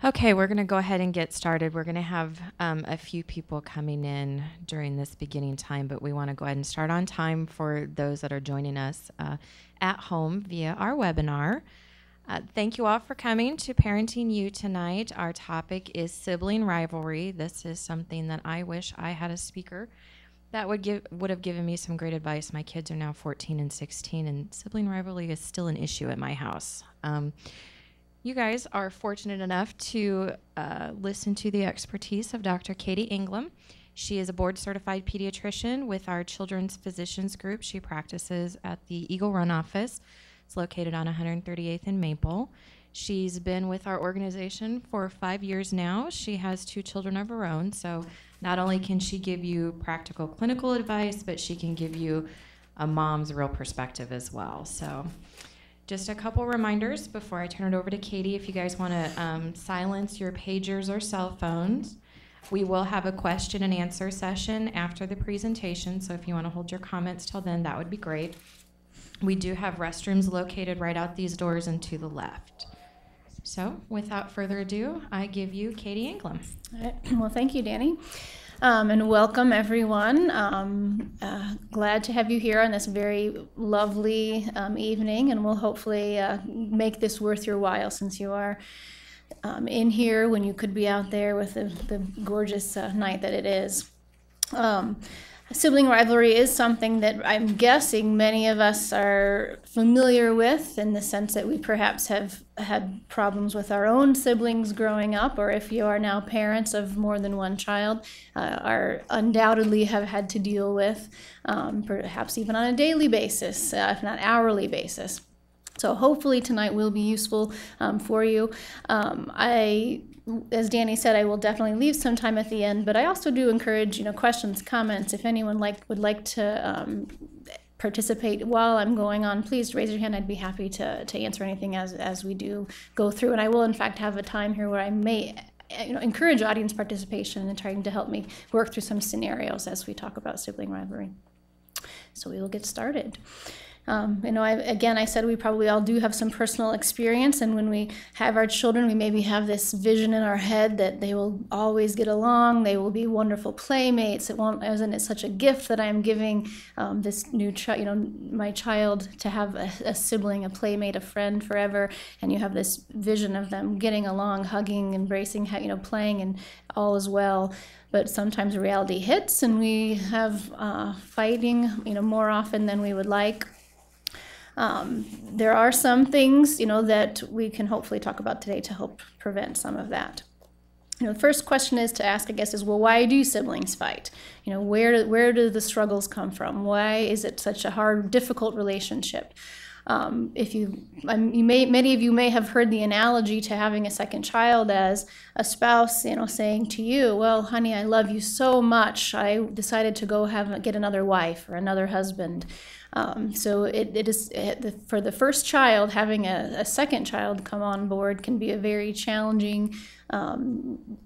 Okay, we're going to go ahead and get started. We're going to have a few people coming in during this beginning time, but we want to go ahead and start on time for those that are joining us at home via our webinar. Thank you all for coming to Parenting You tonight. Our topic is sibling rivalry. This is something that I wish I had a speaker that would have given me some great advice. My kids are now 14 and 16, and sibling rivalry is still an issue at my house. You guys are fortunate enough to listen to the expertise of Dr. Katie Ingram. She is a board-certified pediatrician with our Children's Physicians Group. She practices at the Eagle Run office. It's located on 138th and Maple. She's been with our organization for 5 years now. She has 2 children of her own, so not only can she give you practical clinical advice, but she can give you a mom's real perspective as well. So just a couple reminders before I turn it over to Katie. If you guys want to silence your pagers or cell phones, we will have a question and answer session after the presentation, so if you want to hold your comments till then, that would be great. We do have restrooms located right out these doors and to the left. So without further ado, I give you Katie Ingram. All right. Well, thank you, Danny. And welcome, everyone. Glad to have you here on this very lovely evening, and we'll hopefully make this worth your while, since you are in here when you could be out there with the gorgeous night that it is. Sibling rivalry is something that I'm guessing many of us are familiar with, in the sense that we perhaps have had problems with our own siblings growing up, or if you are now parents of more than one child, are undoubtedly have had to deal with, perhaps even on a daily basis, if not hourly basis. So hopefully tonight will be useful for you. As Danny said, I will definitely leave some time at the end, but I also do encourage, questions, comments. If anyone would like to participate while I'm going on, please raise your hand. I'd be happy to answer anything as we do go through. And I will, in fact, have a time here where I may encourage audience participation and trying to help me work through some scenarios as we talk about sibling rivalry. So we will get started. I said we probably all do have some personal experience, and when we have our children, we maybe have this vision in our head that they will always get along, they will be wonderful playmates. Isn't it such a gift that I'm giving this new my child to have a sibling, a playmate, a friend forever, and you have this vision of them getting along, hugging, embracing, playing, and all is well. But sometimes reality hits, and we have fighting, more often than we would like. There are some things, that we can hopefully talk about today to help prevent some of that. The first question is to ask, I guess, is, well, why do siblings fight? Where do the struggles come from? Why is it such a hard, difficult relationship? Many of you may have heard the analogy to having a second child as a spouse, saying to you, well, honey, I love you so much, I decided to go get another wife or another husband. So it is for the first child, having a second child come on board can be a very challenging,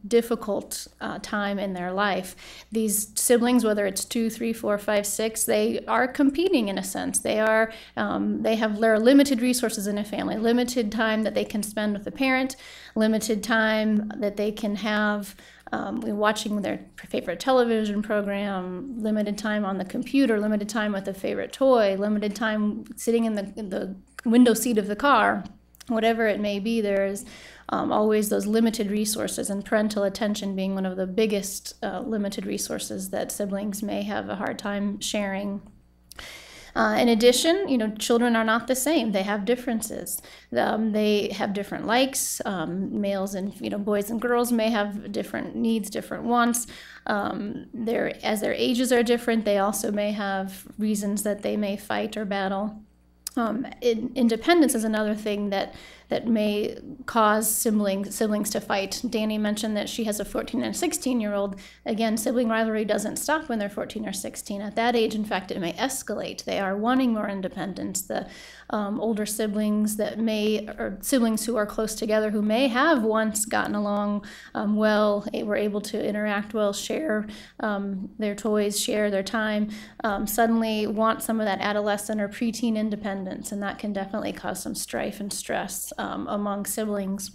difficult time in their life. These siblings, whether it's 2, 3, 4, 5, 6, they are competing in a sense. There are limited resources in a family, limited time that they can spend with the parent, limited time that they can have watching their favorite television program, limited time on the computer, limited time with a favorite toy, limited time sitting in the window seat of the car. Whatever it may be, there is always those limited resources, and parental attention being one of the biggest limited resources that siblings may have a hard time sharing. In addition, children are not the same. They have differences. They have different likes. Males and boys and girls may have different needs, different wants. As their ages are different, they also may have reasons that they may fight or battle. Independence is another thing that may cause siblings to fight. Danny mentioned that she has a 14 and 16-year-old. Again, sibling rivalry doesn't stop when they're 14 or 16. At that age, in fact, it may escalate. They are wanting more independence. The older siblings or siblings who are close together who may have once gotten along well, were able to interact well, share their toys, share their time, suddenly want some of that adolescent or preteen independence, and that can definitely cause some strife and stress among siblings.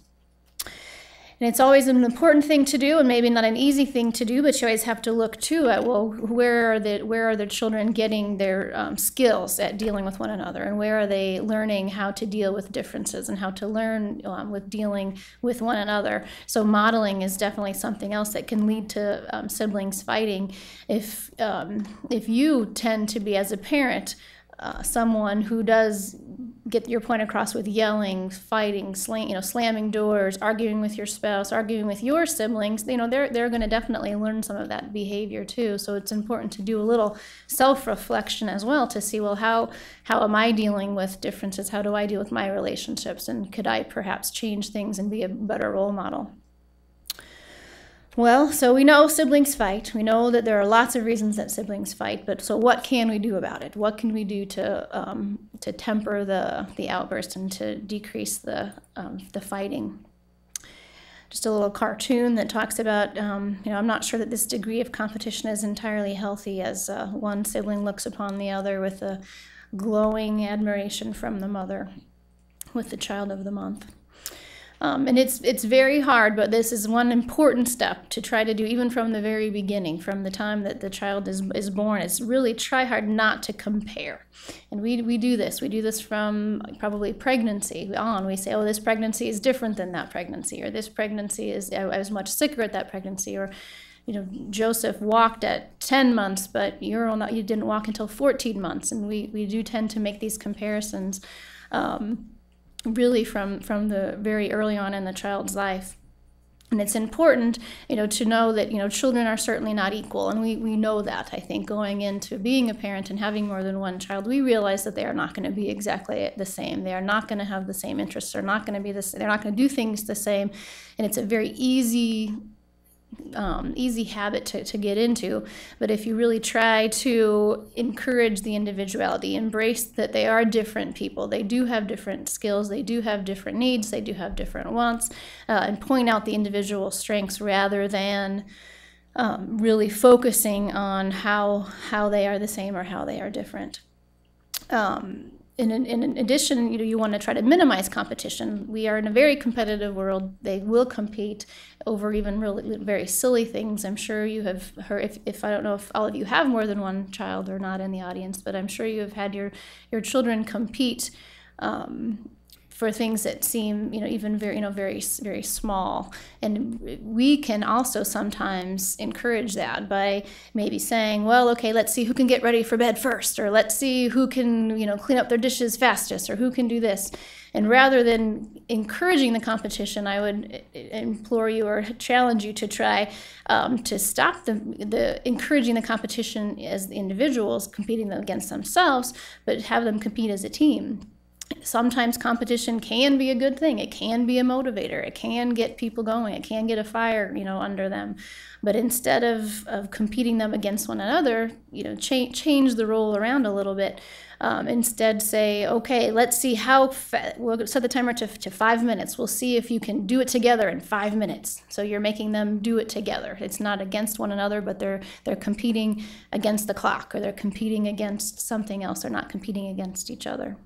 And it's always an important thing to do, and maybe not an easy thing to do, but you always have to look too at, well, where are the children getting their skills at dealing with one another, and where are they learning how to deal with differences and how to learn with dealing with one another. So modeling is definitely something else that can lead to siblings fighting. If you tend to be, as a parent, someone who does get your point across with yelling, fighting, slamming doors, arguing with your spouse, arguing with your siblings, they're going to definitely learn some of that behavior too. So it's important to do a little self-reflection as well to see, well, how am I dealing with differences? How do I deal with my relationships? And could I perhaps change things and be a better role model? Well, so we know siblings fight. We know that there are lots of reasons that siblings fight, but so what can we do about it? What can we do to temper the outburst and to decrease the fighting? Just a little cartoon that talks about, I'm not sure that this degree of competition is entirely healthy, as one sibling looks upon the other with a glowing admiration from the mother with the child of the month. And it's very hard, but this is one important step to try to do, even from the very beginning, from the time that the child is born. It's really try hard not to compare. And we do this. We do this from probably pregnancy on. We say, oh, this pregnancy is different than that pregnancy, or this pregnancy is, I was much sicker at that pregnancy, or Joseph walked at 10 months, but you didn't walk until 14 months. And we do tend to make these comparisons really from the very early on in the child's life. And it's important, to know that, children are certainly not equal. And we know that, I think, going into being a parent and having more than one child, we realize that they are not going to be exactly the same. They are not going to have the same interests. They're not going to do things the same. And it's a very easy habit to get into. But if you really try to encourage the individuality, embrace that they are different people, they do have different skills, they do have different needs, they do have different wants, and point out the individual strengths rather than really focusing on how they are the same or how they are different. In addition, you want to try to minimize competition. We are in a very competitive world. They will compete over even really very silly things. I'm sure you have heard, if I don't know if all of you have more than one child or not in the audience, but I'm sure you have had your children compete for things that seem, even very, very, very small. And we can also sometimes encourage that by maybe saying, well, okay, let's see who can get ready for bed first, or let's see who can, clean up their dishes fastest, or who can do this. And rather than encouraging the competition, I would implore you or challenge you to try to stop the encouraging the competition as the individuals competing against themselves, but have them compete as a team. Sometimes competition can be a good thing. It can be a motivator. It can get people going. It can get a fire, under them. But instead of competing them against one another, change the role around a little bit. Instead say, okay, let's see we'll set the timer to 5 minutes. We'll see if you can do it together in 5 minutes. So you're making them do it together. It's not against one another, but they're competing against the clock, or they're competing against something else. They're not competing against each other.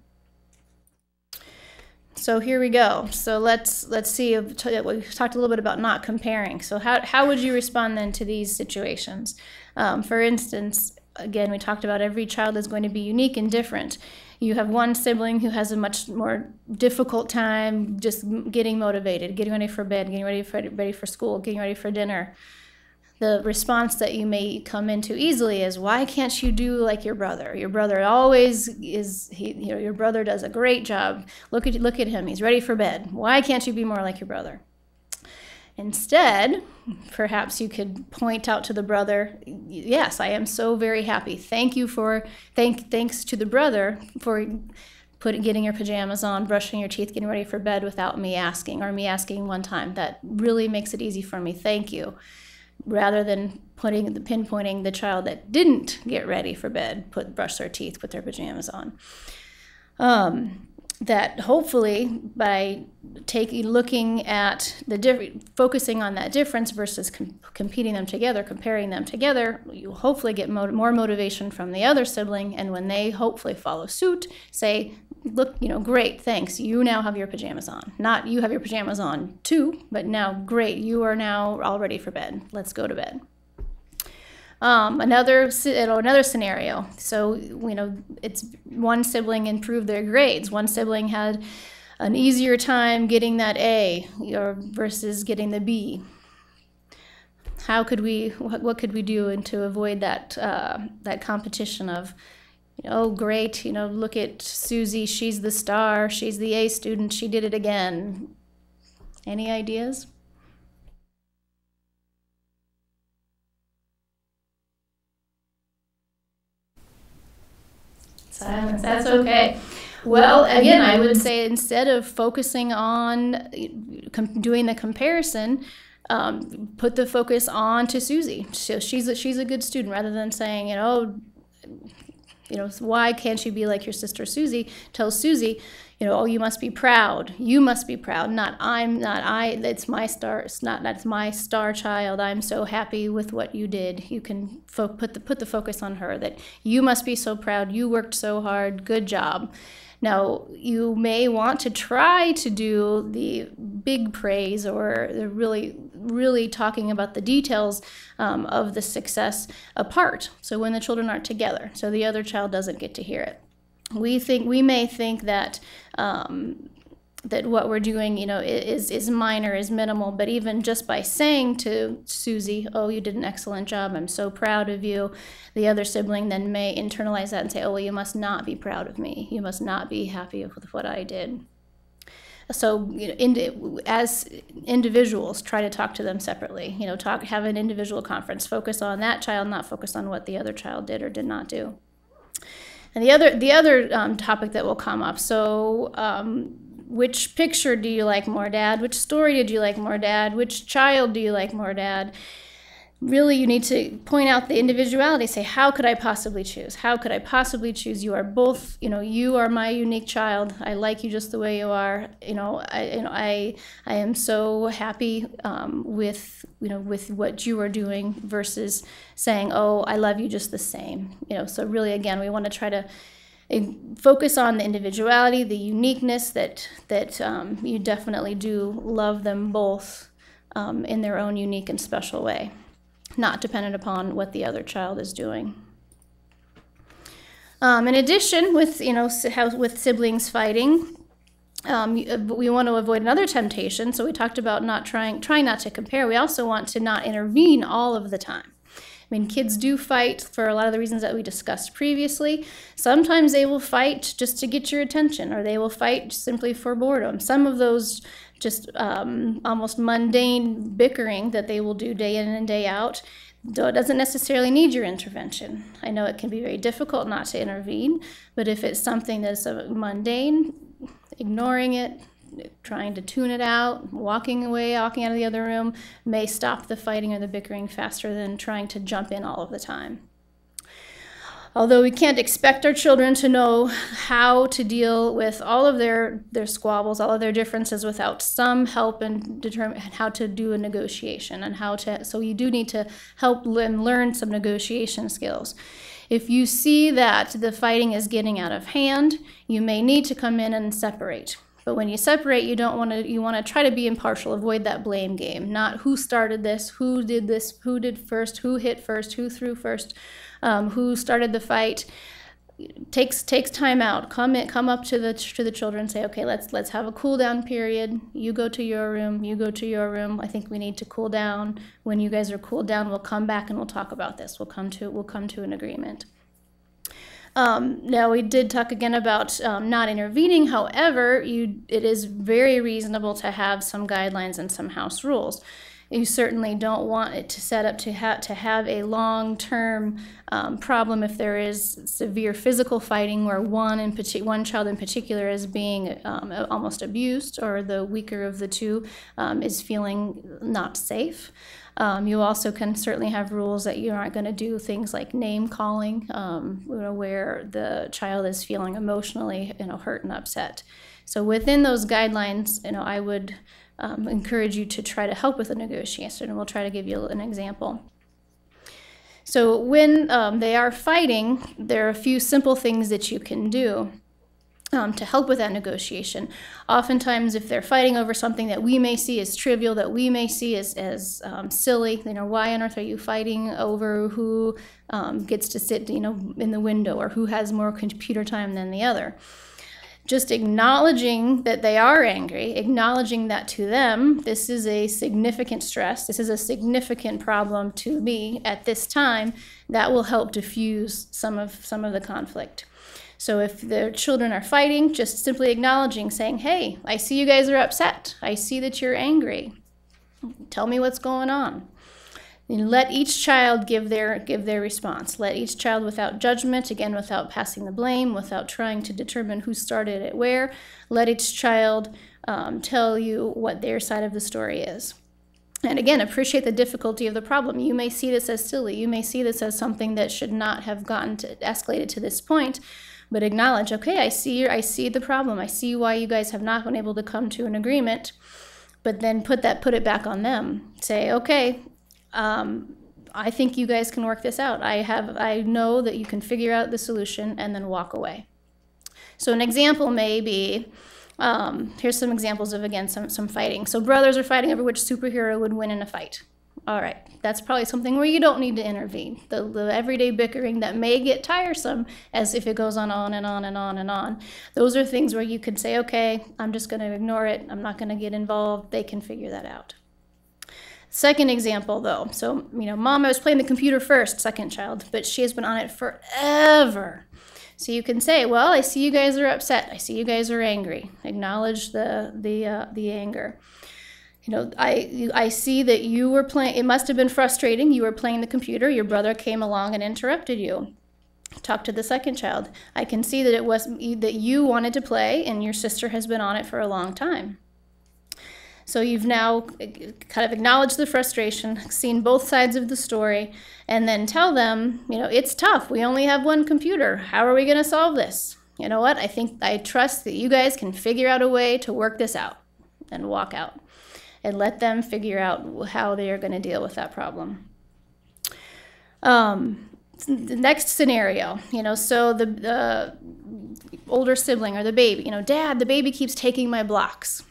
So here we go. So let's see. We talked a little bit about not comparing. So how would you respond then to these situations? For instance, again, we talked about every child is going to be unique and different. You have one sibling who has a much more difficult time just getting motivated, getting ready for bed, getting ready for school, getting ready for dinner. The response that you may come into easily is, why can't you do like your brother? Your brother always is, your brother does a great job. Look at him, he's ready for bed. Why can't you be more like your brother? Instead, perhaps you could point out to the brother, yes, I am so very happy. Thanks to the brother for getting your pajamas on, brushing your teeth, getting ready for bed without me asking, or me asking one time. That really makes it easy for me. Thank you. Rather than pinpointing the child that didn't get ready for bed, brush their teeth, put their pajamas on. That hopefully by looking at focusing on that difference versus competing them together, comparing them together, you hopefully get more motivation from the other sibling, and when they hopefully follow suit, say, look, great, thanks. You now have your pajamas on. Not you have your pajamas on too, but now, great, you are now all ready for bed. Let's go to bed. Another scenario. So, it's one sibling improved their grades. One sibling had an easier time getting that A versus getting the B. What could we do to avoid that competition of, oh, great, look at Susie, she's the star, she's the A student, she did it again. Any ideas? Silence, that's okay. Well, again, I would say instead of focusing on doing the comparison, put the focus on to Susie. So she's a good student, rather than saying, why can't you be like your sister Susie? Tell Susie, oh, you must be proud. You must be proud. Not I. That's my star. That's my star child. I'm so happy with what you did. You can put the focus on her. That you must be so proud. You worked so hard. Good job. Now, you may want to try to do the big praise or the really talking about the details of the success apart. So when the children aren't together, so the other child doesn't get to hear it. We may think that that what we're doing, is minor, is minimal, but even just by saying to Susie, oh, you did an excellent job, I'm so proud of you, the other sibling then may internalize that and say, oh, well, you must not be proud of me. You must not be happy with what I did. So, as individuals, try to talk to them separately. Have an individual conference. Focus on that child, not focus on what the other child did or did not do. And the other topic that will come up. So, which picture do you like more, Dad? Which story did you like more, Dad? Which child do you like more, Dad? Really, you need to point out the individuality. Say, how could I possibly choose? How could I possibly choose? You are both, you are my unique child. I like you just the way you are. I am so happy with what you are doing versus saying, oh, I love you just the same. So really, again, we want to try to focus on the individuality, the uniqueness that you definitely do love them both in their own unique and special way, not dependent upon what the other child is doing. In addition, with siblings fighting, we want to avoid another temptation. So we talked about trying not to compare. We also want to not intervene all of the time. Kids do fight for a lot of the reasons that we discussed previously. Sometimes they will fight just to get your attention, or they will fight simply for boredom. Some of those just almost mundane bickering that they will do day in and day out doesn't necessarily need your intervention. I know it can be very difficult not to intervene, but if it's something that's mundane, ignoring it, trying to tune it out, walking out of the other room may stop the fighting or the bickering faster than trying to jump in all of the time. Although we can't expect our children to know how to deal with all of their squabbles, all of their differences without some help in determining how to do a negotiation and so you do need to help them learn some negotiation skills. If you see that the fighting is getting out of hand, you may need to come in and separate. But when you separate, you want to try to be impartial, avoid that blame game, not who started this, who did first, who hit first, who threw first, who started the fight. Takes time out. Come up to the children and say, okay, let's have a cool down period. You go to your room, you go to your room. I think we need to cool down. When you guys are cooled down, we'll come back and we'll talk about this. We'll come to an agreement. Now, we did talk again about not intervening. However, it is very reasonable to have some guidelines and some house rules. You certainly don't want it to set up to have a long-term problem if there is severe physical fighting where one child in particular is being almost abused, or the weaker of the two is feeling not safe. You also can certainly have rules that you aren't going to do things like name calling, where the child is feeling emotionally hurt and upset. So within those guidelines, I would encourage you to try to help with the negotiation, and we'll try to give you an example. So when they are fighting, there are a few simple things that you can do. to help with that negotiation. Oftentimes, if they're fighting over something that we may see as trivial, that we may see as silly, why on earth are you fighting over who gets to sit, in the window, or who has more computer time than the other? Just acknowledging that they are angry, acknowledging that to them, this is a significant stress, this is a significant problem to me at this time, that will help diffuse some of the conflict. So if the children are fighting, just simply acknowledging, saying, hey, I see you guys are upset. I see that you're angry. Tell me what's going on. And let each child give their response. Let each child, without judgment, again, without passing the blame, without trying to determine who started it where, let each child tell you what their side of the story is. And again, appreciate the difficulty of the problem. You may see this as silly. You may see this as something that should not have escalated to this point. But acknowledge, okay, I see the problem. I see why you guys have not been able to come to an agreement. But then put it back on them. Say, okay, I think you guys can work this out. I know that you can figure out the solution, and then walk away. So an example may be, here's some examples of, again, some fighting. So brothers are fighting over which superhero would win in a fight. All right, that's probably something where you don't need to intervene. The everyday bickering that may get tiresome as if it goes on and on and on and on. Those are things where you could say, okay, I'm just going to ignore it. I'm not going to get involved. They can figure that out. Second example, though. So, Mom, I was playing the computer first, second child, but she has been on it forever. So you can say, well, I see you guys are upset. I see you guys are angry. Acknowledge the anger. I see that you were playing, it must have been frustrating. You were playing the computer, your brother came along and interrupted you. Talk to the second child. I can see that it was that you wanted to play and your sister has been on it for a long time. So you've now kind of acknowledged the frustration, seen both sides of the story, and then tell them, it's tough. We only have one computer. How are we going to solve this? You know what? I trust that you guys can figure out a way to work this out, and walk out. And let them figure out how they are going to deal with that problem. The next scenario, so the older sibling or the baby, Dad, the baby keeps taking my blocks.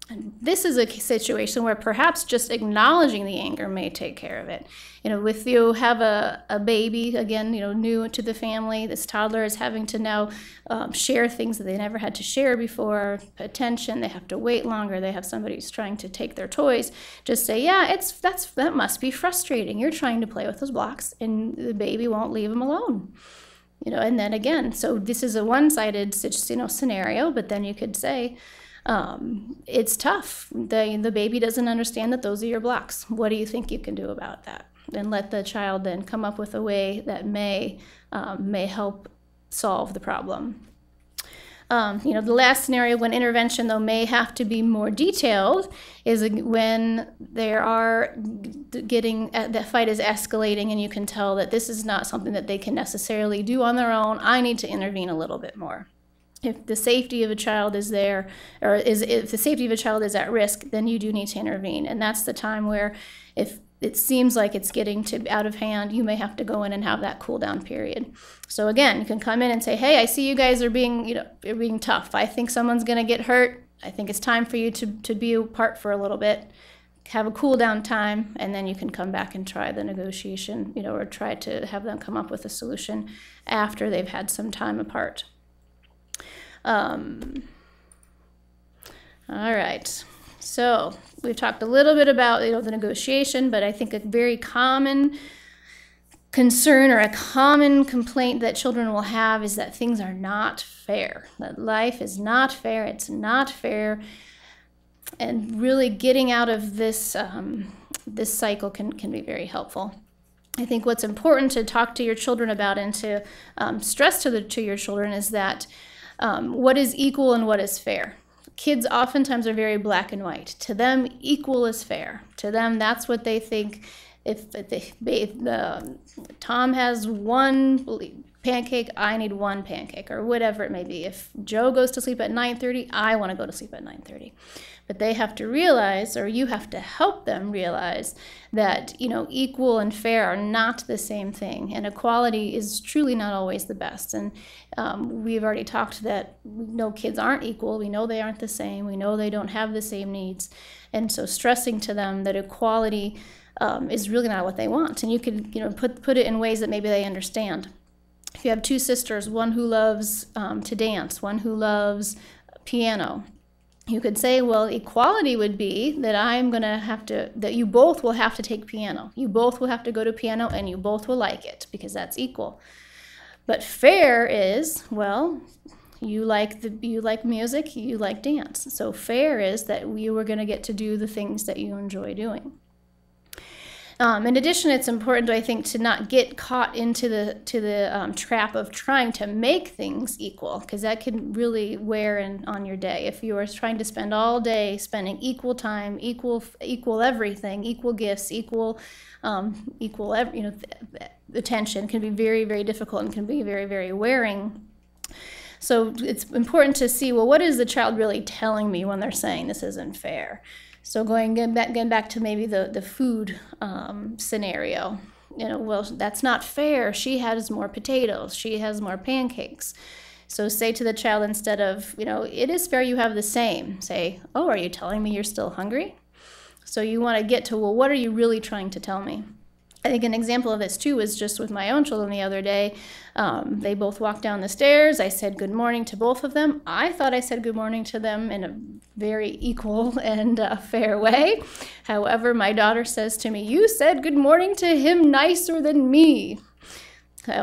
And this is a situation where perhaps just acknowledging the anger may take care of it. With you have a baby, again, new to the family, this toddler is having to now share things that they never had to share before, attention, they have to wait longer, they have somebody who's trying to take their toys. Just say, yeah, that must be frustrating. You're trying to play with those blocks and the baby won't leave them alone. And then again, so this is a one-sided scenario, but then you could say, it's tough. The baby doesn't understand that those are your blocks. What do you think you can do about that? And let the child then come up with a way that may help solve the problem. The last scenario when intervention, though, may have to be more detailed is when that fight is escalating and you can tell that this is not something that they can necessarily do on their own. I need to intervene a little bit more. If the safety of a child is there, or if the safety of a child is at risk, then you do need to intervene. And that's the time where if it seems like it's getting out of hand, you may have to go in and have that cool down period. So again, you can come in and say, hey, I see you guys are being tough. I think someone's going to get hurt. I think it's time for you to be apart for a little bit. Have a cool down time, and then you can come back and try the negotiation, or try to have them come up with a solution after they've had some time apart. All right, so we've talked a little bit about the negotiation, but I think a very common concern or a common complaint that children will have is that things are not fair, that life is not fair, it's not fair, and really getting out of this this cycle can be very helpful. I think what's important to talk to your children about and to stress to your children is that what is equal and what is fair. Kids oftentimes are very black and white. To them, equal is fair. To them, that's what they think. If Tom has one pancake, I need one pancake, or whatever it may be. If Joe goes to sleep at 9:30, I want to go to sleep at 9:30. But they have to realize, or you have to help them realize, that equal and fair are not the same thing, and equality is truly not always the best. And we've already talked that we know kids aren't equal. We know they aren't the same. We know they don't have the same needs. And so stressing to them that equality is really not what they want. And you could put it in ways that maybe they understand. If you have two sisters, one who loves to dance, one who loves piano, you could say, well, equality would be that that you both will have to take piano. You both will have to go to piano, and you both will like it, because that's equal. But fair is, well, you like music, you like dance. So fair is that you are going to get to do the things that you enjoy doing. In addition, it's important, I think, to not get caught into the trap of trying to make things equal, because that can really wear on your day. If you are trying to spend all day spending equal time, equal everything, equal gifts, equal attention, can be very, very difficult and can be very, very wearing. So it's important to see, well, what is the child really telling me when they're saying this isn't fair? So getting back to maybe the food scenario, well, that's not fair. She has more potatoes. She has more pancakes. So say to the child, instead of, it is fair you have the same, say, oh, are you telling me you're still hungry? So you want to get to, well, what are you really trying to tell me? I think an example of this, too, was just with my own children the other day. They both walked down the stairs. I said good morning to both of them. I thought I said good morning to them in a very equal and fair way. However, my daughter says to me, you said good morning to him nicer than me.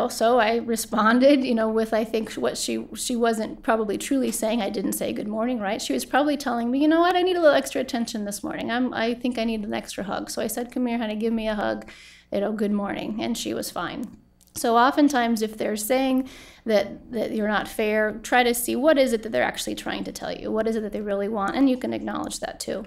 So I responded, with, I think, what she wasn't probably truly saying. I didn't say good morning, right? She was probably telling me, you know what, I need a little extra attention this morning. I think I need an extra hug. So I said, come here, honey, give me a hug. Good morning. And she was fine. So oftentimes, if they're saying that you're not fair, try to see what is it that they're actually trying to tell you. What is it that they really want? And you can acknowledge that too.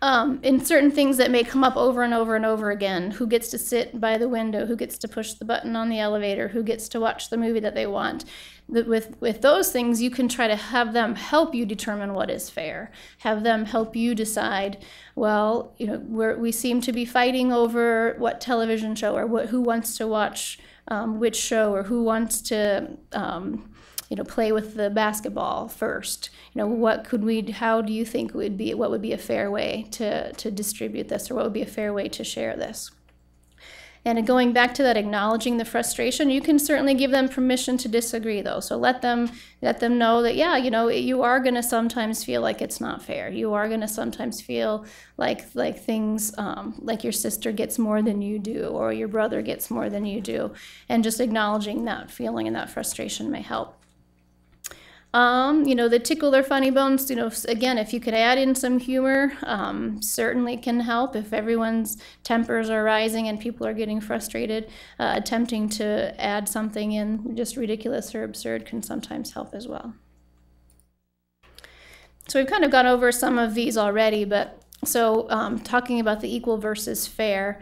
In certain things that may come up over and over and over again, who gets to sit by the window, who gets to push the button on the elevator, who gets to watch the movie that they want. With those things, you can try to have them help you determine what is fair. Have them help you decide, well, we seem to be fighting over what television show, or who wants to watch which show, or who wants to play with the basketball first. How do you think what would be a fair way to distribute this, or what would be a fair way to share this? And going back to that, acknowledging the frustration, you can certainly give them permission to disagree, though. So let them know that, yeah, you are going to sometimes feel like it's not fair. You are going to sometimes feel like things, like your sister gets more than you do, or your brother gets more than you do. And just acknowledging that feeling and that frustration may help. The tickle their funny bones, again, if you could add in some humor, certainly can help. If everyone's tempers are rising and people are getting frustrated, attempting to add something in just ridiculous or absurd can sometimes help as well. So we've kind of gone over some of these already, but talking about the equal versus fair.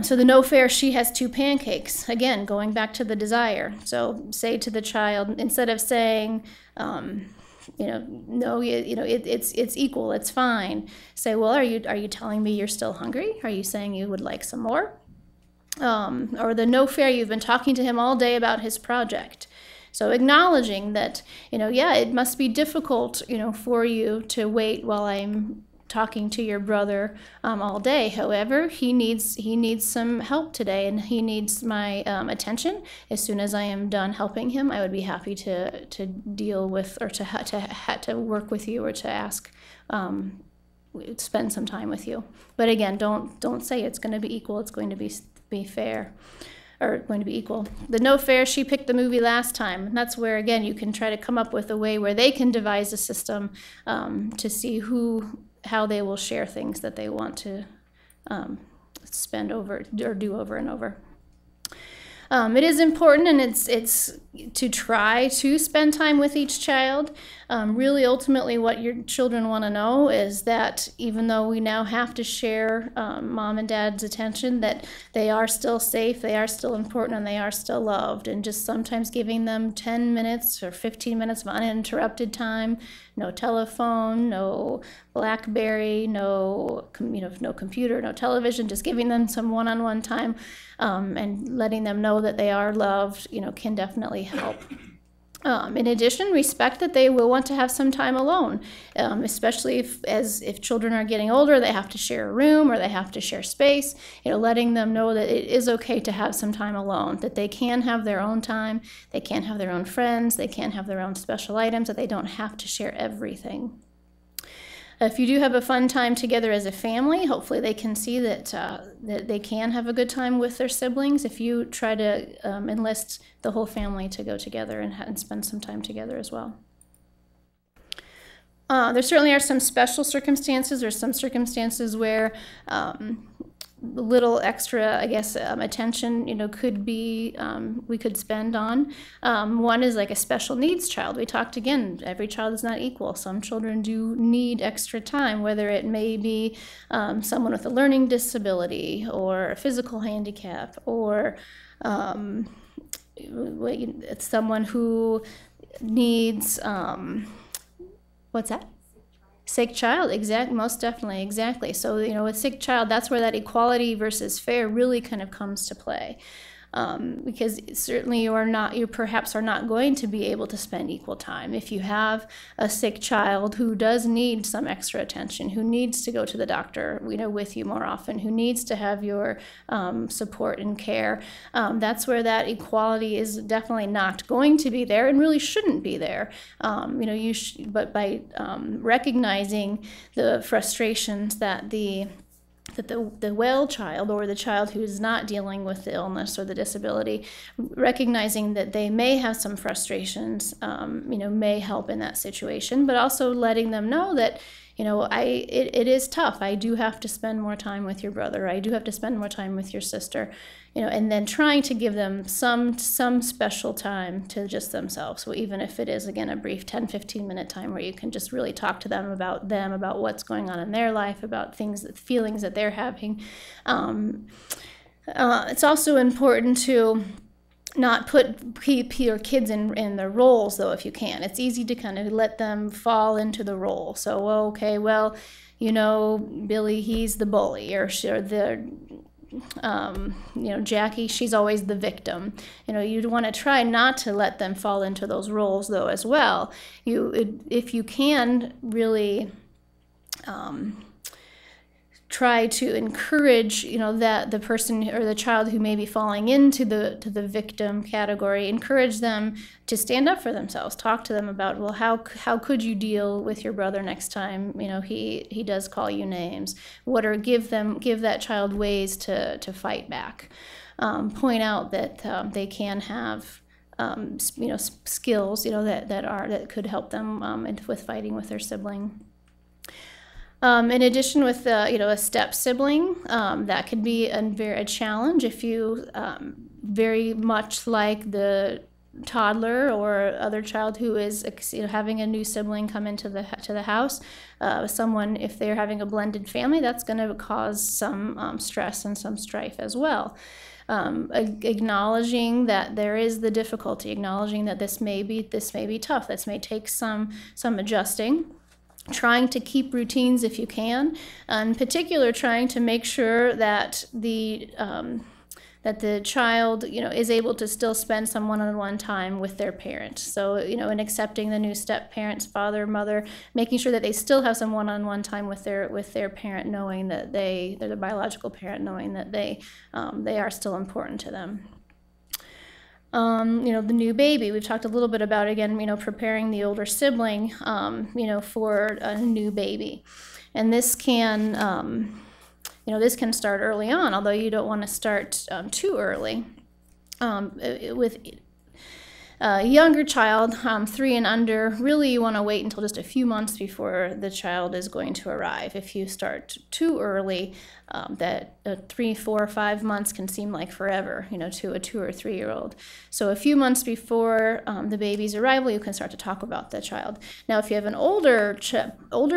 So the no fair, she has 2 pancakes. Again, going back to the desire. So say to the child, instead of saying, no, it's equal, it's fine. Say, well, are you telling me you're still hungry? Are you saying you would like some more? Or the no fair, you've been talking to him all day about his project. So acknowledging that, it must be difficult, for you to wait while I'm talking to your brother all day. However, he needs some help today, and he needs my attention. As soon as I am done helping him, I would be happy to deal with, or to work with you, or to ask, spend some time with you. But again, don't say it's going to be equal. It's going to be fair, or going to be equal. The no fair, she picked the movie last time. And that's where, again, you can try to come up with a way where they can devise a system to see how they will share things that they want to spend over or do over and over. It is important, and it's to try to spend time with each child. Really, ultimately, what your children want to know is that even though we now have to share mom and dad's attention, that they are still safe, they are still important, and they are still loved. And just sometimes giving them 10 minutes or 15 minutes of uninterrupted time, no telephone, no BlackBerry, no computer, no television, just giving them some one-on-one time and letting them know that they are loved, can definitely help. In addition, respect that they will want to have some time alone, especially if children are getting older, they have to share a room or they have to share space. Letting them know that it is okay to have some time alone, that they can have their own time, they can have their own friends, they can have their own special items, that they don't have to share everything. If you do have a fun time together as a family, hopefully they can see that they can have a good time with their siblings if you try to enlist the whole family to go together and spend some time together as well. There certainly are some special circumstances. There's some circumstances where little extra, attention, could be, we could spend on. One is like a special needs child. We talked again, every child is not equal. Some children do need extra time, whether it may be someone with a learning disability or a physical handicap, or it's someone who needs, what's that? Sick child, most definitely, exactly. So, with sick child, that's where that equality versus fair really kind of comes to play. Because certainly you perhaps are not going to be able to spend equal time. If you have a sick child who does need some extra attention, who needs to go to the doctor, with you more often, who needs to have your support and care, that's where that equality is definitely not going to be there and really shouldn't be there. But by recognizing the frustrations that the well child or the child who is not dealing with the illness or the disability, recognizing that they may have some frustrations, may help in that situation, but also letting them know that, it is tough. I do have to spend more time with your brother. I do have to spend more time with your sister, and then trying to give them some special time to just themselves. So even if it is, again, a brief 10, 15-minute time where you can just really talk to them, about what's going on in their life, about feelings that they're having. It's also important to not put your kids in their roles, though, if you can. It's easy to kind of let them fall into the role. So, okay, well, Billy, he's the bully, or Jackie, she's always the victim. You'd want to try not to let them fall into those roles, though, as well. If you can really try to encourage, that the person or the child who may be falling into the victim category, encourage them to stand up for themselves. Talk to them about, well, how could you deal with your brother next time, he does call you names. Give that child ways to fight back. Point out that they can have skills, that could help them with fighting with their sibling. In addition, with a step sibling, that could be a challenge if you very much like the toddler or other child who is having a new sibling come into the house. If they're having a blended family, that's going to cause some stress and some strife as well. Acknowledging that there is the difficulty, acknowledging that this may be tough, this may take some adjusting. Trying to keep routines if you can, in particular trying to make sure that the child is able to still spend some one-on-one time with their parent. So in accepting the new step parents, father, mother, making sure that they still have some one-on-one time with their parent, knowing that they're the biological parent, knowing that they are still important to them. The new baby, we've talked a little bit about, again, preparing the older sibling, for a new baby. And this can start early on, although you don't want to start too early. Younger child, 3 and under, really you want to wait until just a few months before the child is going to arrive. If you start too early, that 3, 4, 5 months can seem like forever, to a 2 or 3-year-old. So a few months before the baby's arrival, you can start to talk about the child. Now, if you have an older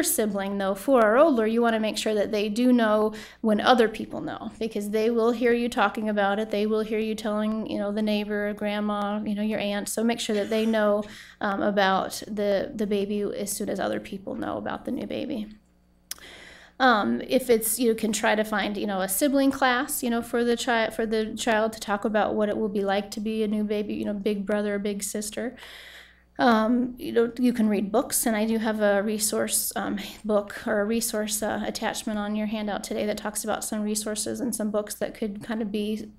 sibling, though, 4 or older, you want to make sure that they do know when other people know, because they will hear you talking about it. They will hear you telling, the neighbor, grandma, your aunt. So make sure that they know about the baby as soon as other people know about the new baby. If it's, you can try to find, a sibling class, for the child to talk about what it will be like to be a new baby, big brother or big sister. You can read books, and I do have a resource book or a resource attachment on your handout today that talks about some resources and some books that could kind of be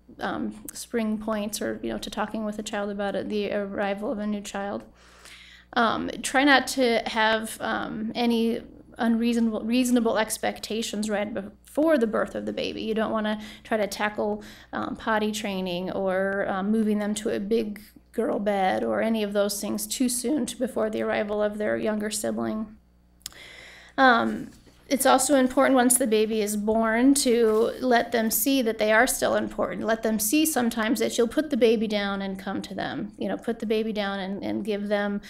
spring points or, to talking with a child about the arrival of a new child. Try not to have any reasonable expectations right before the birth of the baby. You don't want to try to tackle potty training or moving them to a big girl bed or any of those things too soon before the arrival of their younger sibling. It's also important once the baby is born to let them see that they are still important. Let them see sometimes that you'll put the baby down and come to them. Put the baby down and give them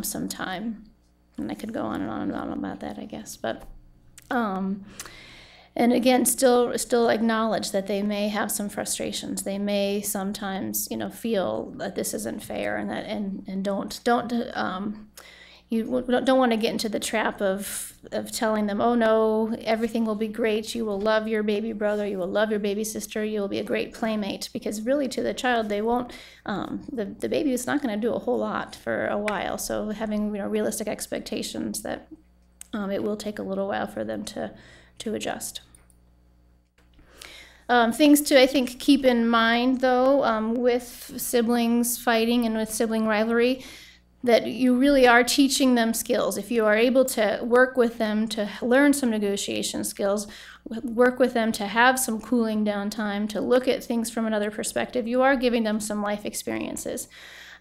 some time. And I could go on and on and on about that, I guess. But and again, still acknowledge that they may have some frustrations. They may sometimes, feel that this isn't fair, and that and don't you don't want to get into the trap of telling them, oh no, everything will be great. You will love your baby brother. You will love your baby sister. You will be a great playmate, because really to the child, they won't. The baby is not going to do a whole lot for a while. So having realistic expectations that it will take a little while for them to adjust. Things to, I think, keep in mind, though, with siblings fighting and with sibling rivalry, that you really are teaching them skills. If you are able to work with them to learn some negotiation skills, work with them to have some cooling down time, to look at things from another perspective, you are giving them some life experiences.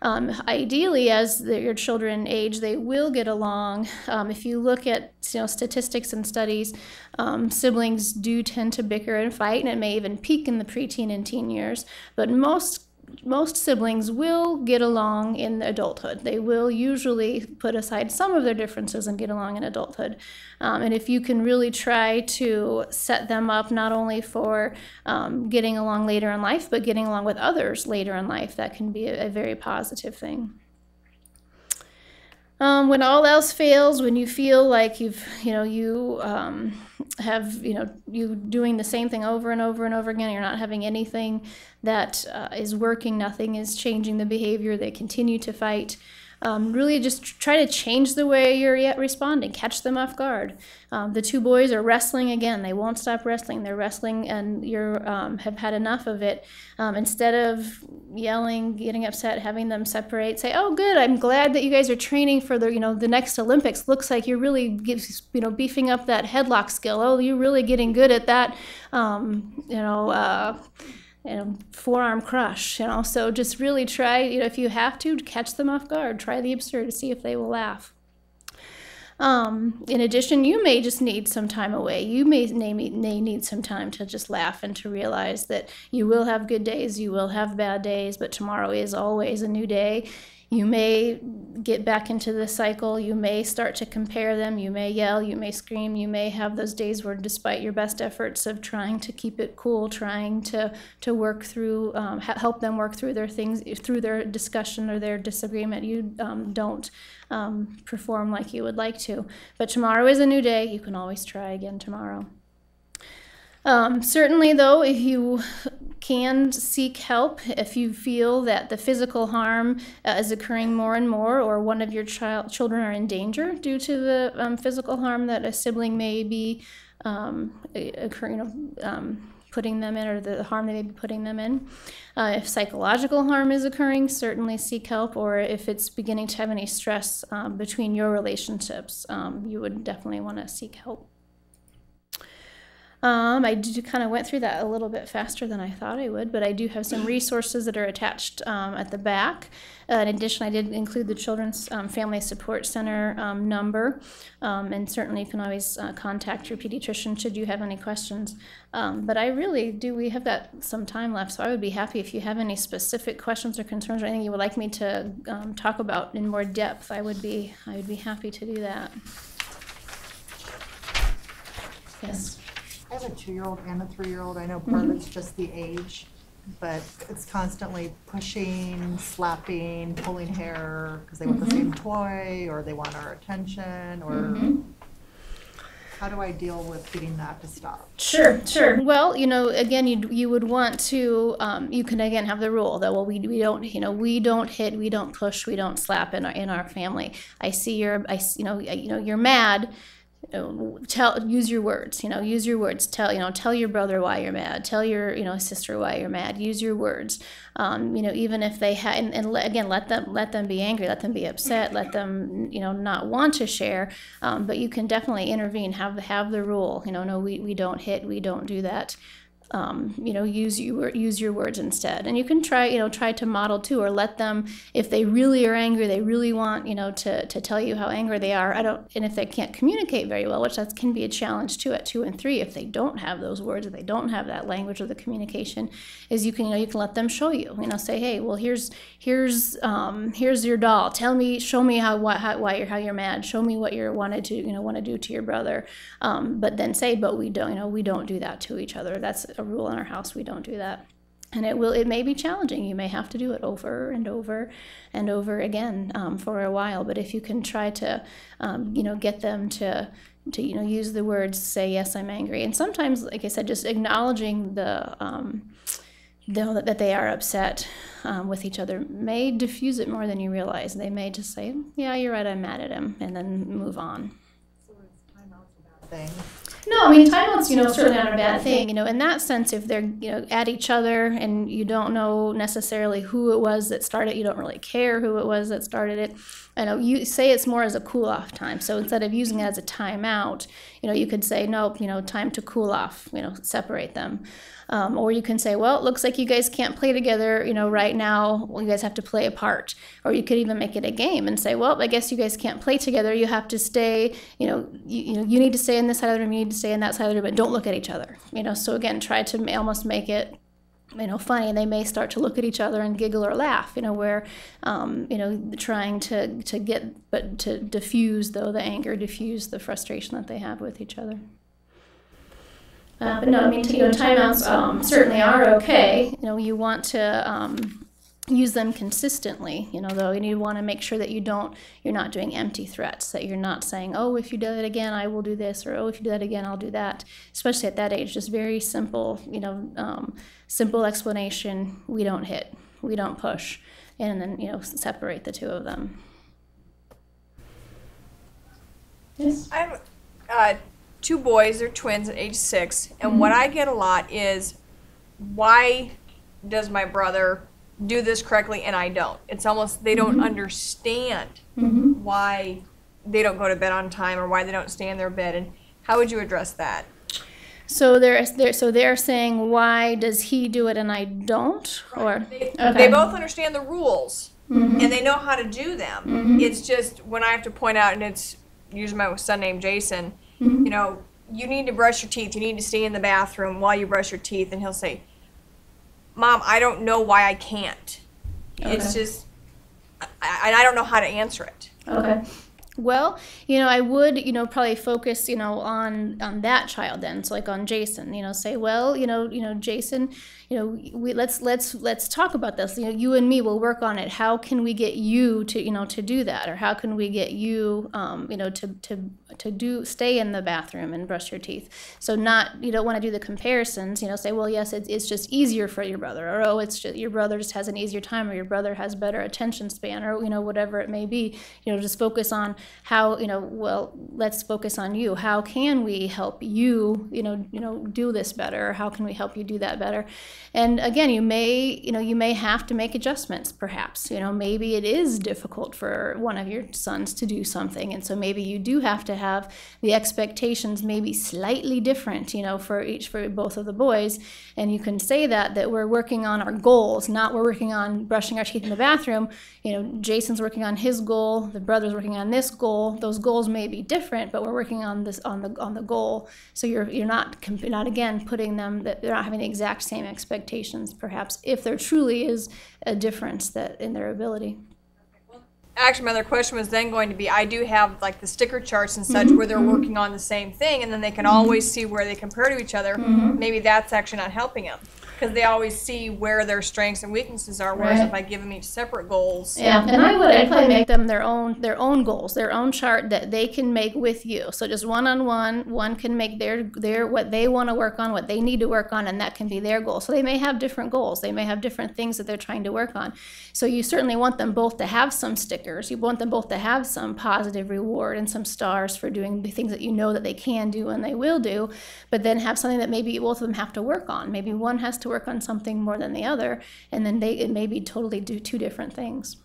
Ideally, as your children age, they will get along. If you look at statistics and studies, siblings do tend to bicker and fight, and it may even peak in the preteen and teen years. But most siblings will get along in adulthood. They will usually put aside some of their differences and get along in adulthood. And if you can really try to set them up not only for getting along later in life, but getting along with others later in life, that can be a very positive thing. When all else fails, when you feel like you doing the same thing over and over and over again, you're not having anything that is working, nothing is changing the behavior, they continue to fight. Really just try to change the way you're responding, catch them off guard. The 2 boys are wrestling again. They won't stop wrestling. They're wrestling, and you have had enough of it. Instead of yelling, getting upset, having them separate, say, oh, good, I'm glad that you guys are training for the next Olympics. Looks like you're really beefing up that headlock skill. Oh, you're really getting good at that, forearm crush, so just really try, if you have to, catch them off guard, try the absurd to see if they will laugh. In addition, you may just need some time away. You may need some time to just laugh and to realize that you will have good days, you will have bad days, but tomorrow is always a new day. You may get back into the cycle. You may start to compare them. You may yell. You may scream. You may have those days where, despite your best efforts of trying to keep it cool, trying to work through, help them work through their things, through their discussion or their disagreement, you don't perform like you would like to. But tomorrow is a new day. You can always try again tomorrow. Certainly, though, if you can seek help, if you feel that the physical harm is occurring more and more, or one of your children are in danger due to the physical harm that a sibling may be occurring, putting them in, or the harm they may be putting them in. If psychological harm is occurring, certainly seek help, or if it's beginning to have any stress between your relationships, you would definitely want to seek help. I kind of went through that a little bit faster than I thought I would, but I do have some resources that are attached at the back. In addition, I did include the Children's Family Support Center number, and certainly you can always contact your pediatrician should you have any questions. But I really do, we have got some time left, so I would be happy if you have any specific questions or concerns or anything you would like me to talk about in more depth. I would be happy to do that. Yes. I have a 2-year-old and a 3-year-old. I know part of it's just the age, but it's constantly pushing, slapping, pulling hair because they want the same toy or they want our attention or how do I deal with getting that to stop? Sure. Well, again, you would want to, you can again have the rule that, well, we don't hit, we don't push, we don't slap in our family. You're mad. Use your words. Tell your brother why you're mad. Tell your sister why you're mad. Use your words. Even if they again, let them be angry, let them be upset, let them not want to share. But you can definitely intervene. Have the rule. No, we don't hit. We don't do that. Use your words instead, and you can try to model too, or let them, if they really are angry, they really want to tell you how angry they are. And if they can't communicate very well, which that can be a challenge too at 2 and 3, if they don't have those words, if they don't have that language of the communication, is you can let them show you. Say, hey, well, here's your doll. Show me how you're mad. Show me what you want to do to your brother. But then say, but we don't do that to each other. That's a rule in our house. We don't do that. And it may be challenging. You may have to do it over and over and over again for a while. But if you can try to get them to use the words, say, yes, I'm angry. And sometimes, like I said, just acknowledging that they are upset with each other may diffuse it more than you realize. They may just say, yeah, you're right, I'm mad at him, and then move on. So is timeouts a bad thing? No, timeouts, certainly aren't a bad thing. In that sense, if they're, at each other and you don't know necessarily who it was that started, you don't really care who it was that started it. You say it's more as a cool off time. So instead of using it as a timeout, you could say, nope, time to cool off, separate them. Or you can say, well, it looks like you guys can't play together, right now. Well, you guys have to play apart. Or you could even make it a game and say, well, I guess you guys can't play together. You have to stay, you need to stay in this side of the room, you need to stay in that side of the room, but don't look at each other. So again, try to almost make it funny, and they may start to look at each other and giggle or laugh, where, trying to diffuse, though, the anger, diffuse the frustration that they have with each other. But no, timeouts certainly are okay. You want to use them consistently, though, and you want to make sure that you're not doing empty threats, that you're not saying, oh, if you do it again, I will do this, or oh, if you do that again, I'll do that. Especially at that age, just very simple, simple explanation. We don't hit, we don't push, and then, separate the two of them. Yes? I have 2 boys, they're twins at age 6, and what I get a lot is, why does my brother do this correctly and I don't? It's almost they don't understand why they don't go to bed on time or why they don't stay in their bed. And how would you address that? So they're saying, why does he do it and I don't? Or they both understand the rules and they know how to do them. It's just when I have to point out, and it's usually my son named Jason, you need to brush your teeth, you need to stay in the bathroom while you brush your teeth, and he'll say, Mom, I don't know why I can't. Okay. It's just, I don't know how to answer it. Okay. Well, I would, probably focus, on that child then. So like on Jason, say, well, Jason, let's talk about this. You and me will work on it. How can we get you to, to do that? Or how can we get you, to stay in the bathroom and brush your teeth? So you don't want to do the comparisons, say, well, yes, it's just easier for your brother, or, oh, it's just, your brother just has an easier time, or your brother has better attention span, or, whatever it may be. Just focus on how, well, let's focus on you. How can we help you, do this better? How can we help you do that better? And again, you may have to make adjustments, perhaps. Maybe it is difficult for one of your sons to do something, and so maybe you do have to have the expectations maybe slightly different, for both of the boys. And you can say that we're working on our goals, not we're working on brushing our teeth in the bathroom. Jason's working on his goal, the brother's working on this goal. Those goals may be different, but we're working on the goal. So you're not again putting them, that they're not having the exact same expectations, perhaps, if there truly is a difference that in their ability. Actually, my other question was then going to be, I do have like the sticker charts and such where they're working on the same thing, and then they can always see where they compare to each other. Maybe that's actually not helping them, because they always see where their strengths and weaknesses are, whereas if I give them each separate goals. Yeah, and I'd probably make them their own goals, their own chart that they can make with you. So just one-on-one, one can make their what they want to work on, what they need to work on, and that can be their goal. So they may have different goals. They may have different things that they're trying to work on. So you certainly want them both to have some stickers. You want them both to have some positive reward and some stars for doing the things that that they can do and they will do, but then have something that maybe both of them have to work on. Maybe one has to work on something more than the other, and then it may be totally do two different things.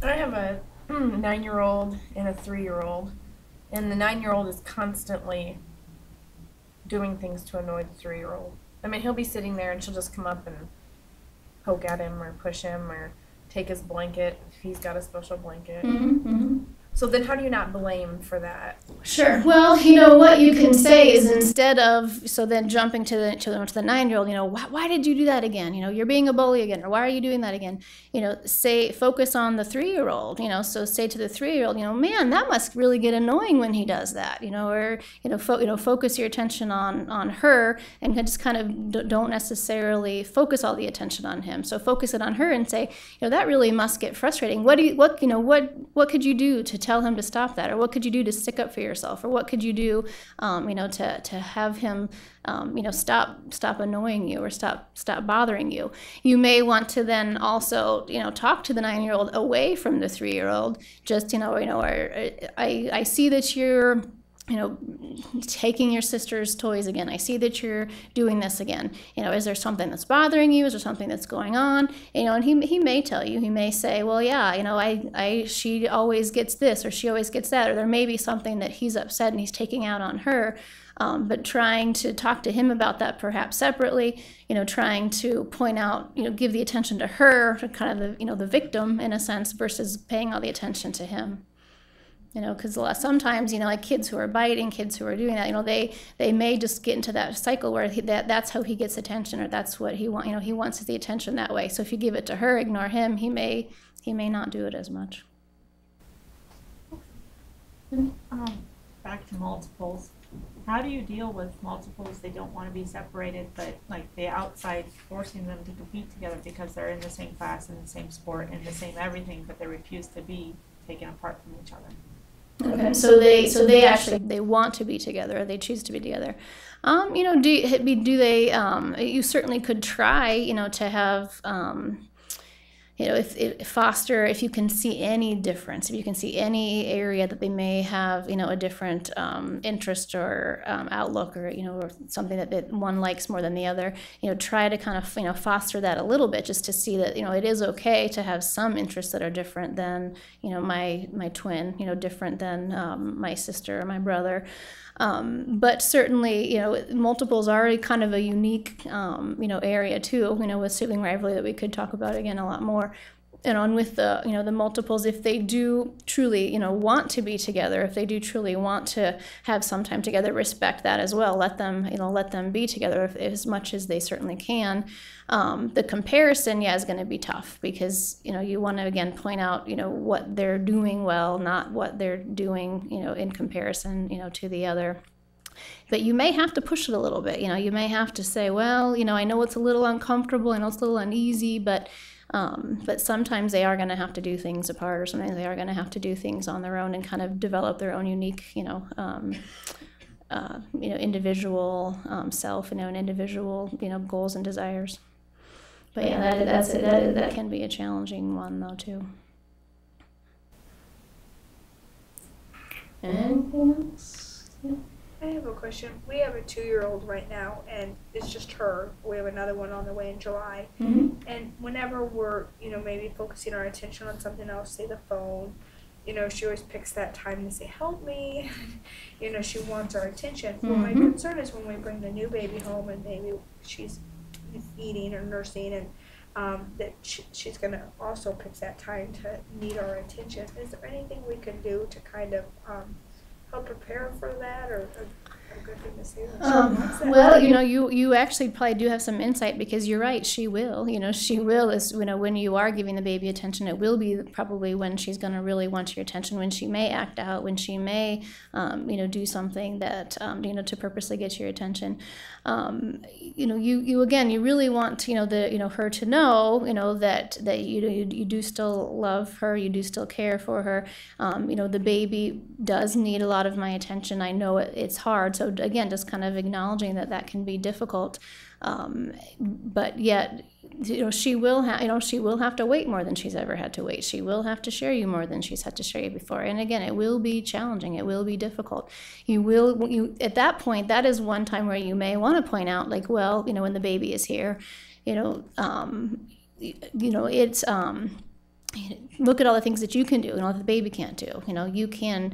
I have a 9-year-old and a 3-year-old, and the 9-year-old is constantly doing things to annoy the 3-year-old. I mean, he'll be sitting there and she'll just come up and poke at him or push him or take his blanket if he's got a special blanket. So then how do you not blame for that? Sure. Well, what you can say is, instead of, so then jumping to the 9-year-old, why did you do that again? You're being a bully again, or why are you doing that again? Focus on the 3-year-old, so say to the 3-year-old, man, that must really get annoying when he does that, or, focus your attention on her, and just kind of don't necessarily focus all the attention on him. So focus it on her and say, that really must get frustrating. What could you do to tell him to stop that? Or what could you do to stick up for yourself? Or what could you do, to have him, stop annoying you, or stop bothering you? You may want to then also, talk to the 9-year-old away from the 3-year-old. Just, I see that you're, taking your sister's toys again. I see that you're doing this again. Is there something that's bothering you? Is there something that's going on? And he may tell you, he may say, well, yeah, she always gets this, or she always gets that, or there may be something that he's upset and he's taking out on her. But trying to talk to him about that perhaps separately, trying to point out, give the attention to her, kind of the victim in a sense, versus paying all the attention to him. Because sometimes, like kids who are biting, kids who are doing that, they may just get into that cycle where that's how he gets attention, or that's what he wants. He wants the attention that way. So if you give it to her, ignore him, he may not do it as much. Back to multiples. How do you deal with multiples? They don't want to be separated, but like the outside forcing them to compete together because they're in the same class, in the same sport, in the same everything, but they refuse to be taken apart from each other. Okay, so they actually want to be together, or they choose to be together. Do they? You certainly could try, to have. If you can see any difference, if you can see any area that they may have, a different interest or outlook, or something that one likes more than the other, try to kind of, foster that a little bit, just to see that, it is okay to have some interests that are different than, my twin, different than my sister or my brother. But certainly, multiples are already kind of a unique, area too, with sibling rivalry that we could talk about again a lot more. And with the, the multiples, if they do truly, want to be together, if they do truly want to have some time together, respect that as well. Let them be together as much as they certainly can. The comparison, is going to be tough, because, you want to, again, point out, what they're doing well, not what they're doing, in comparison, to the other. But you may have to push it a little bit. You may have to say, well, I know it's a little uncomfortable, I know it's a little uneasy, but sometimes they are going to have to do things apart, or sometimes they are going to have to do things on their own and kind of develop their own unique, individual self, and individual, goals and desires. But yeah, that can be a challenging one though too. Anything else? Yeah. I have a question. We have a 2-year-old right now, and it's just her. We have another one on the way in July. And whenever we're, maybe focusing our attention on something else, say the phone, she always picks that time to say, help me. She wants our attention. Well, my concern is when we bring the new baby home and maybe she's eating or nursing, and that she's going to also pick that time to need our attention. Is there anything we can do to kind of help prepare for that, or a good thing to say? Well, you actually probably do have some insight, because you're right, she will. She will is, when you are giving the baby attention, it will be probably when she's going to really want your attention, when she may act out, when she may, do something that, to purposely get your attention. You really want, her to know, that you do still love her, you do still care for her. The baby does need a lot of my attention. I know it's hard. So again, just kind of acknowledging that can be difficult. But yet, she will have to wait more than she's ever had to wait. She will have to share you more than she's had to share you before. And again, it will be challenging. It will be difficult. At that point, that is one time where you may want to point out, like, well, when the baby is here, it's, look at all the things that you can do, that the baby can't do. You can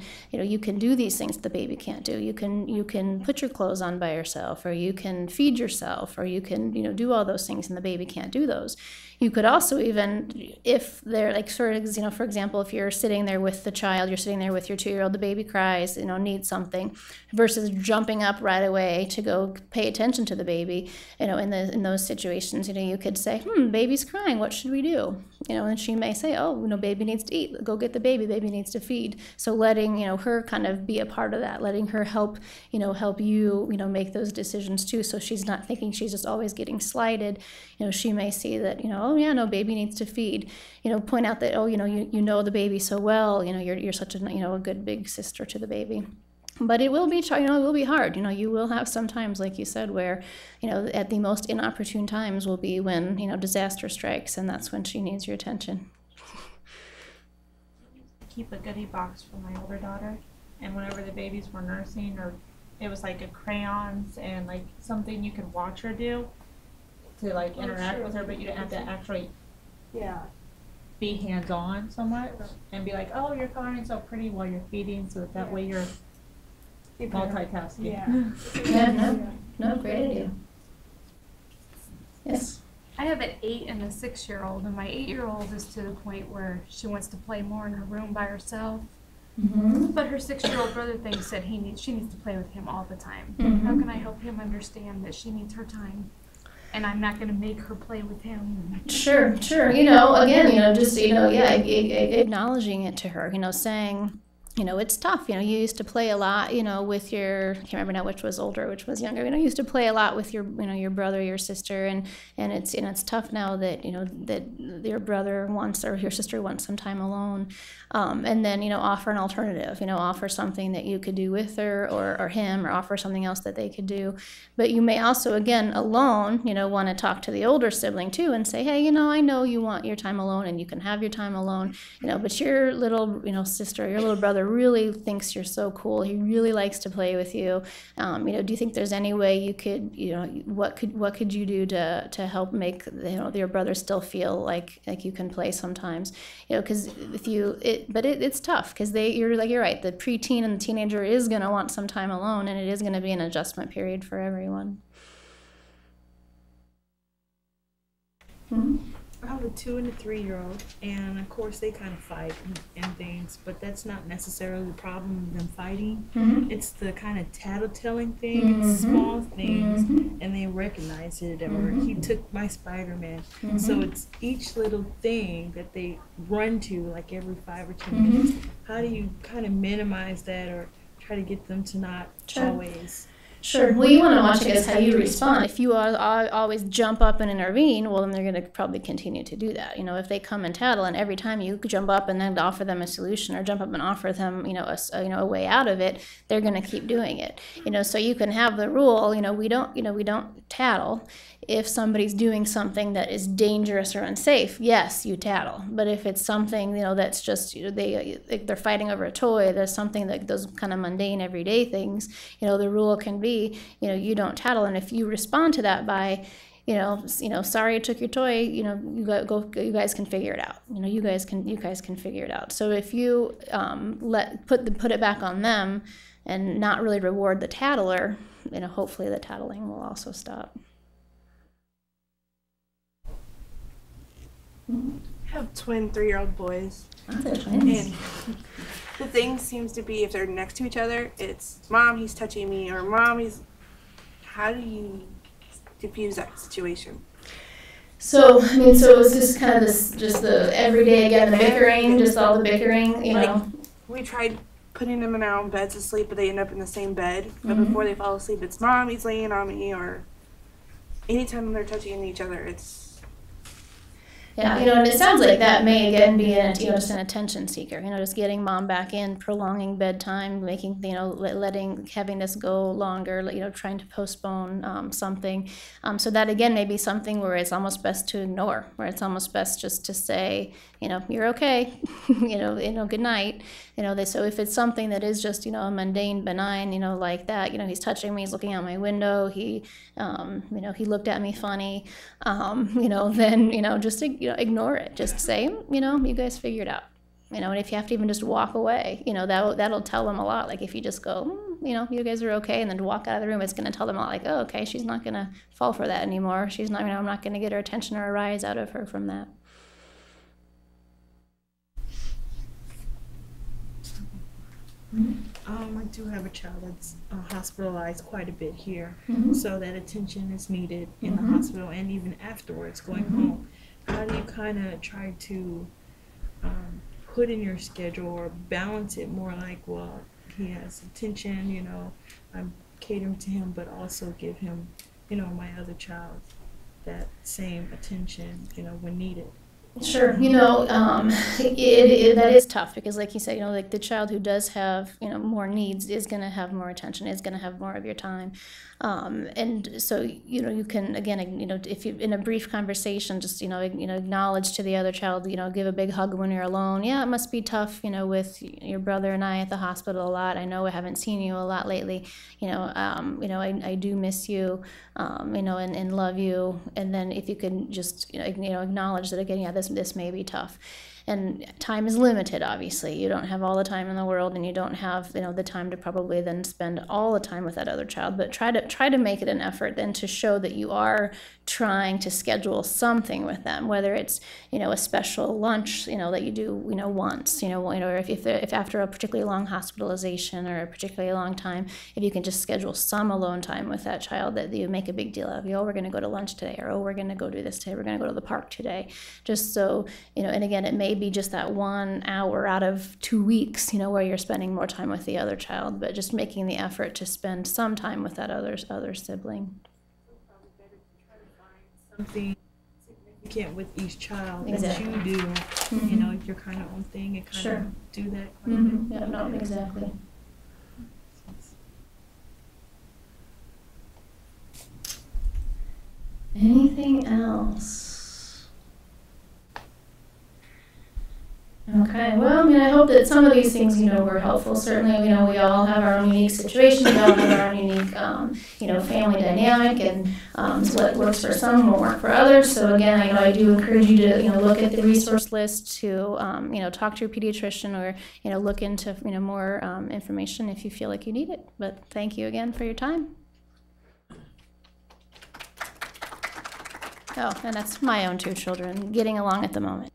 do these things that the baby can't do. You can put your clothes on by yourself, or you can feed yourself, or you can, do all those things, and the baby can't do those. You could also, even if they're like, sort of, for example, if you're sitting there with the child, you're sitting there with your 2-year-old, the baby cries, needs something, versus jumping up right away to go pay attention to the baby, in those situations, you could say, baby's crying, what should we do? And she may say, oh, baby needs to eat, go get the baby needs to feed. So letting, her kind of be a part of that, letting her help you, make those decisions too. So she's not thinking she's just always getting slighted. She may see that, oh yeah, no, baby needs to feed. Point out that, oh, you know the baby so well. You're such a, a good big sister to the baby. But it will be, it will be hard. You will have some times, like you said, where, at the most inopportune times will be when, disaster strikes, and that's when she needs your attention. Keep a goodie box for my older daughter, and whenever the babies were nursing, or it was like a crayons and like something you could watch her do to like interact with her, but you didn't have to actually be hands-on so much, and be like, oh, you're coloring so pretty while you're feeding, so that way you're multitasking. No, great idea. Yes. I have an 8 and a 6-year-old, and my 8-year-old is to the point where she wants to play more in her room by herself. But her 6-year-old brother thinks that she needs to play with him all the time. How can I help him understand that she needs her time, and I'm not going to make her play with him? Sure. Again, just acknowledging it to her. Saying, it's tough. You used to play a lot, with your, I can't remember now which was older, which was younger. You used to play a lot with your, your brother, your sister, and it's, it's tough now that, that your brother wants, or your sister wants some time alone. And then, offer an alternative, offer something that you could do with her or him, or offer something else that they could do. But you may also, again, alone, want to talk to the older sibling too and say, hey, I know you want your time alone, and you can have your time alone, but your little, sister, your little brother really thinks you're so cool. He really likes to play with you. Do you think there's any way you could, what could you do to help make, your brother still feel like you can play sometimes? Because it's tough, because you're right. The preteen and the teenager is going to want some time alone, and it is going to be an adjustment period for everyone. I have a 2 and a 3-year-old, and of course they kind of fight and things, but that's not necessarily the problem of them fighting. It's the kind of tattletelling thing, it's small things, and they recognize it, or he took my Spider-Man. So it's each little thing that they run to like every 5 or 10 minutes. How do you kind of minimize that, or try to get them to not always... Sure. Well, you want to watch, I guess, how you respond. If you always jump up and intervene, well, then they're going to probably continue to do that. If they come and tattle, and every time you jump up and then offer them a solution, or jump up and offer them, a way out of it, they're going to keep doing it. So you can have the rule, we don't tattle. if somebody's doing something that is dangerous or unsafe, yes, you tattle. But if it's something, that's just, they're fighting over a toy, there's something like those kind of mundane everyday things, the rule can be, you don't tattle. And if you respond to that by, sorry I took your toy, you guys can figure it out. You guys can figure it out. So if you put it back on them and not really reward the tattler, hopefully the tattling will also stop. I have twin 3-year-old boys. Oh, they're twins. And the thing seems to be if they're next to each other, it's Mom, he's touching me, or Mom, he's. How do you diffuse that situation? So, so it's just kind of just the everyday, again, the bickering, just all the bickering, We tried putting them in their own beds to sleep, but they end up in the same bed. But before they fall asleep, it's Mom, he's laying on me, or anytime they're touching each other, it's. Yeah, and it sounds like that may again be just an attention seeker. Just getting Mom back in, prolonging bedtime, making having this go longer. Trying to postpone something. So that again may be something where it's almost best to ignore, where it's almost best just to say, you're okay, good night. So if it's something that is just a mundane, benign, like that, he's touching me, he's looking out my window, he looked at me funny, then just ignore it. Just say, you guys figure it out. And if you have to even just walk away, that'll tell them a lot. Like if you just go, you guys are okay, and then walk out of the room, it's going to tell them a lot. Like, oh, okay, she's not going to fall for that anymore. She's not, I'm not going to get her attention or a rise out of her from that. I do have a child that's hospitalized quite a bit here, so that attention is needed in the hospital and even afterwards going home. How do you kind of try to put in your schedule or balance it more like, well, he has attention, I'm catering to him, but also give him, my other child that same attention, when needed? Sure, that is tough because, like you said, like the child who does have, more needs is going to have more attention, is going to have more of your time, and so you can again, if you in a brief conversation, just acknowledge to the other child, give a big hug when you're alone. Yeah, it must be tough, with your brother and I at the hospital a lot. I know I haven't seen you a lot lately. I do miss you, and love you. And then if you can just acknowledge that again, yeah, this may be tough. And time is limited, obviously. You don't have all the time in the world, and you don't have the time to probably then spend all the time with that other child. But try to make it an effort then to show that you are trying to schedule something with them, whether it's a special lunch that you do once, or if after a particularly long hospitalization or a particularly long time, if you can just schedule some alone time with that child that you make a big deal of. We're going to go to lunch today, or we're going to go do this today, we're going to go to the park today, just so and again, it may be just that 1 hour out of 2 weeks, where you're spending more time with the other child, but just making the effort to spend some time with that other sibling. Probably better to try to find something significant with each child Exactly. that you do, your kind of own thing, and kind of do that. Yeah, no, exactly. Anything else? Okay, well, I hope that some of these things, were helpful. Certainly, we all have our own unique situation, we all have our own unique, family dynamic, and so what works for some will work for others. So again, I do encourage you to, look at the resource list, to, talk to your pediatrician, or, look into, more information if you feel like you need it. But thank you again for your time. Oh, and that's my own 2 children getting along at the moment.